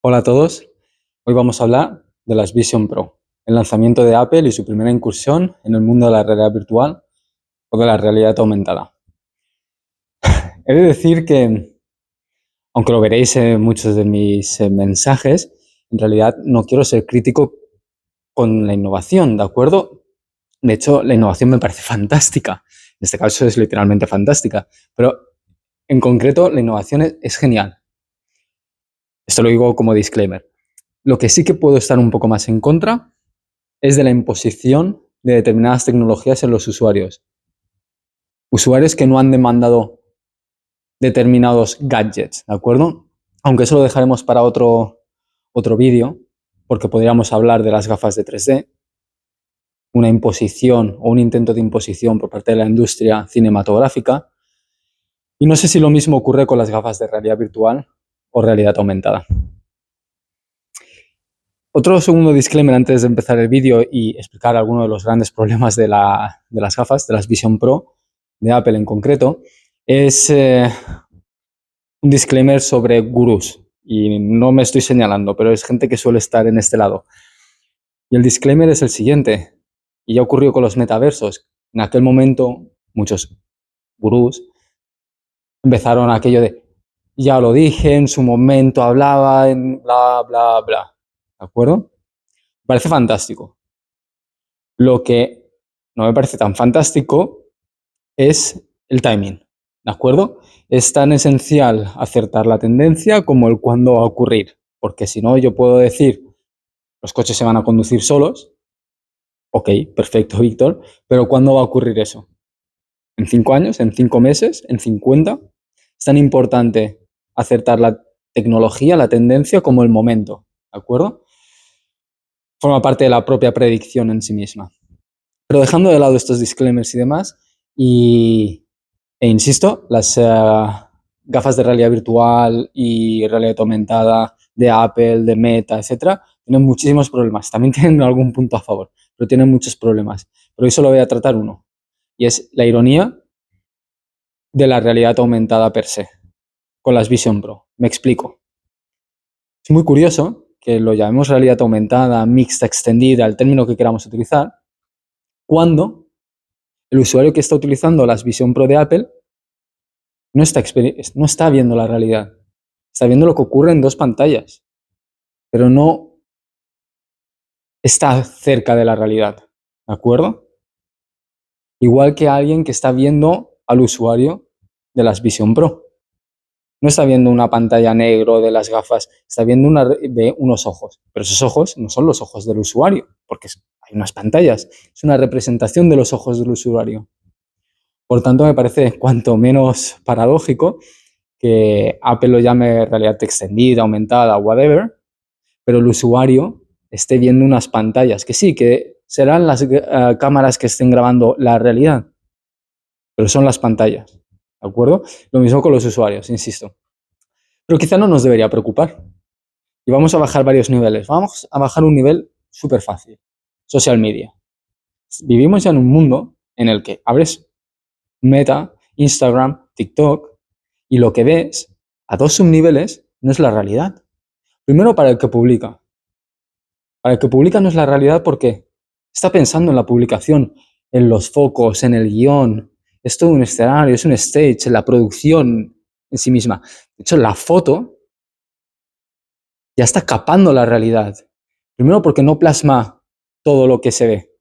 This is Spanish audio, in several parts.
Hola a todos, hoy vamos a hablar de las Vision Pro, el lanzamiento de Apple y su primera incursión en el mundo de la realidad virtual o de la realidad aumentada. He de decir que, aunque lo veréis en muchos de mis mensajes, en realidad no quiero ser crítico con la innovación, ¿de acuerdo? De hecho, la innovación me parece fantástica, en este caso es literalmente fantástica, pero en concreto la innovación es genial. Esto lo digo como disclaimer. Lo que sí que puedo estar un poco más en contra es de la imposición de determinadas tecnologías en los usuarios. Usuarios que no han demandado determinados gadgets, ¿de acuerdo? Aunque eso lo dejaremos para otro vídeo, porque podríamos hablar de las gafas de 3D, una imposición o un intento de imposición por parte de la industria cinematográfica. Y no sé si lo mismo ocurre con las gafas de realidad virtual o realidad aumentada. Otro segundo disclaimer antes de empezar el vídeo y explicar algunos de los grandes problemas de las gafas, de las Vision Pro, de Apple en concreto, es un disclaimer sobre gurús. Y no me estoy señalando, pero es gente que suele estar en este lado. Y el disclaimer es el siguiente, y ya ocurrió con los metaversos. En aquel momento, muchos gurús empezaron aquello de, ya lo dije, en su momento hablaba, en bla, bla, bla. ¿De acuerdo? Me parece fantástico. Lo que no me parece tan fantástico es el timing, ¿de acuerdo? Es tan esencial acertar la tendencia como el cuándo va a ocurrir, porque si no yo puedo decir, los coches se van a conducir solos, ok, perfecto, Víctor, pero ¿cuándo va a ocurrir eso? ¿En 5 años? ¿En 5 meses? ¿En 50? Es tan importante acertar la tecnología, la tendencia, como el momento, ¿de acuerdo? Forma parte de la propia predicción en sí misma. Pero dejando de lado estos disclaimers y demás, e insisto, las gafas de realidad virtual y realidad aumentada de Apple, de Meta, etcétera, tienen muchísimos problemas. También tienen algún punto a favor, pero tienen muchos problemas. Pero hoy solo voy a tratar uno, y es la ironía de la realidad aumentada per se, con las Vision Pro. Me explico. Es muy curioso que lo llamemos realidad aumentada, mixta, extendida, el término que queramos utilizar, cuando el usuario que está utilizando las Vision Pro de Apple no está viendo la realidad. Está viendo lo que ocurre en dos pantallas, pero no está cerca de la realidad, ¿de acuerdo? Igual que alguien que está viendo al usuario de las Vision Pro. No está viendo una pantalla negro de las gafas, está viendo unos ojos, pero esos ojos no son los ojos del usuario, porque hay unas pantallas, es una representación de los ojos del usuario. Por tanto, me parece cuanto menos paradójico que Apple lo llame realidad extendida, aumentada, whatever, pero el usuario esté viendo unas pantallas, que sí, que serán las cámaras que estén grabando la realidad, pero son las pantallas, ¿de acuerdo? Lo mismo con los usuarios, insisto. Pero quizá no nos debería preocupar. Y vamos a bajar varios niveles. Vamos a bajar un nivel súper fácil. Social media. Vivimos ya en un mundo en el que abres Meta, Instagram, TikTok, y lo que ves a dos subniveles no es la realidad. Primero, para el que publica. Para el que publica no es la realidad porque está pensando en la publicación, en los focos, en el guión. Es todo un escenario, es un stage, en la producción en sí misma. De hecho, la foto ya está capando la realidad. Primero, porque no plasma todo lo que se ve.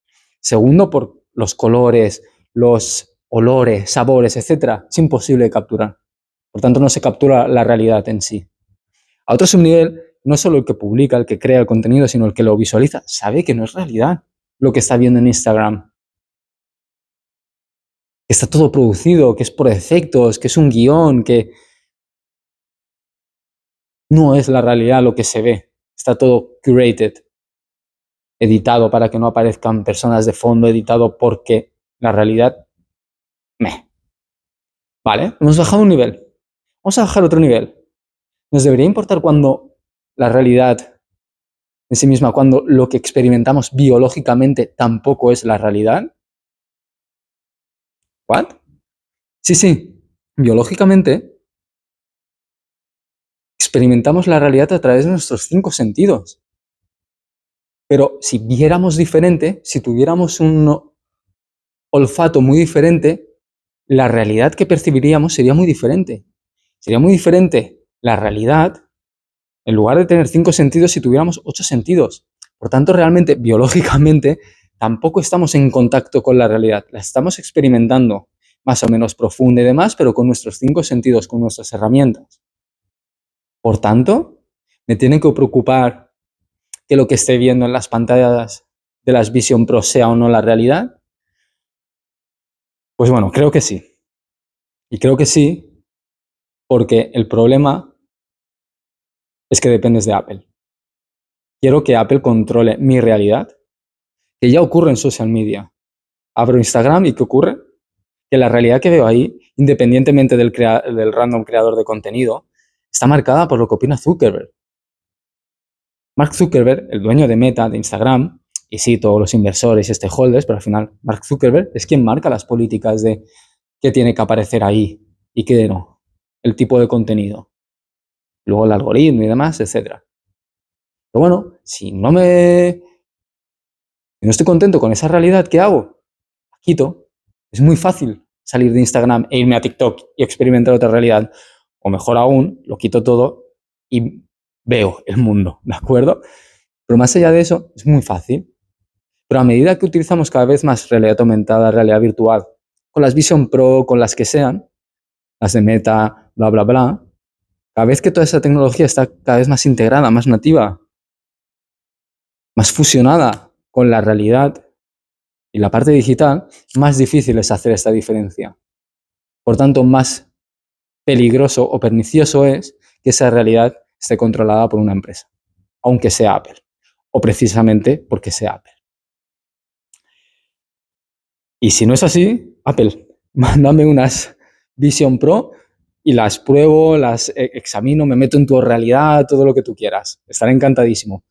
Segundo, por los colores, los olores, sabores, etc. Es imposible de capturar. Por tanto, no se captura la realidad en sí. A otro subnivel, no solo el que publica, el que crea el contenido, sino el que lo visualiza, sabe que no es realidad lo que está viendo en Instagram. Que está todo producido, que es por efectos, que es un guión, que no es la realidad lo que se ve. Está todo curated, editado para que no aparezcan personas de fondo, editado porque la realidad, meh. Vale, hemos bajado un nivel. Vamos a bajar otro nivel. ¿Nos debería importar cuando la realidad en sí misma, cuando lo que experimentamos biológicamente tampoco es la realidad? ¿What? Sí, biológicamente experimentamos la realidad a través de nuestros 5 sentidos. Pero si viéramos diferente, si tuviéramos un olfato muy diferente, la realidad que percibiríamos sería muy diferente. Sería muy diferente la realidad, en lugar de tener 5 sentidos, si tuviéramos 8 sentidos. Por tanto, realmente, biológicamente, tampoco estamos en contacto con la realidad. La estamos experimentando más o menos profunda y demás, pero con nuestros 5 sentidos, con nuestras herramientas. Por tanto, me tiene que preocupar que lo que esté viendo en las pantallas de las Vision Pro sea o no la realidad. Pues bueno, creo que sí. Y creo que sí porque el problema es que dependes de Apple. Quiero que Apple controle mi realidad, que ya ocurre en social media. Abro Instagram y ¿qué ocurre? Que la realidad que veo ahí, independientemente del random creador de contenido, está marcada por lo que opina Zuckerberg. Mark Zuckerberg, el dueño de Meta, de Instagram, y sí, todos los inversores y stakeholders, pero al final Mark Zuckerberg es quien marca las políticas de qué tiene que aparecer ahí y qué no, el tipo de contenido, luego el algoritmo y demás, etc. Pero bueno, si no estoy contento con esa realidad, ¿qué hago? La quito. Es muy fácil salir de Instagram e irme a TikTok y experimentar otra realidad. O mejor aún, lo quito todo y veo el mundo, ¿de acuerdo? Pero más allá de eso, es muy fácil. Pero a medida que utilizamos cada vez más realidad aumentada, realidad virtual, con las Vision Pro, con las que sean, las de Meta, bla, bla, bla, cada vez que toda esa tecnología está cada vez más integrada, más nativa, más fusionada con la realidad y la parte digital, más difícil es hacer esta diferencia. Por tanto, más peligroso o pernicioso es que esa realidad esté controlada por una empresa, aunque sea Apple, o precisamente porque sea Apple. Y si no es así, Apple, mándame unas Vision Pro y las pruebo, las examino, me meto en tu realidad, todo lo que tú quieras. Estaré encantadísimo.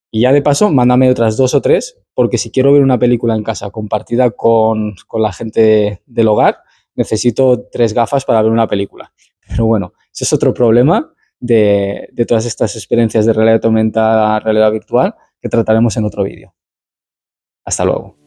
Y ya de paso, mándame otras 2 o 3, porque si quiero ver una película en casa compartida con la gente del hogar, necesito 3 gafas para ver una película. Pero bueno, ese es otro problema de todas estas experiencias de realidad aumentada, realidad virtual, que trataremos en otro vídeo. Hasta luego.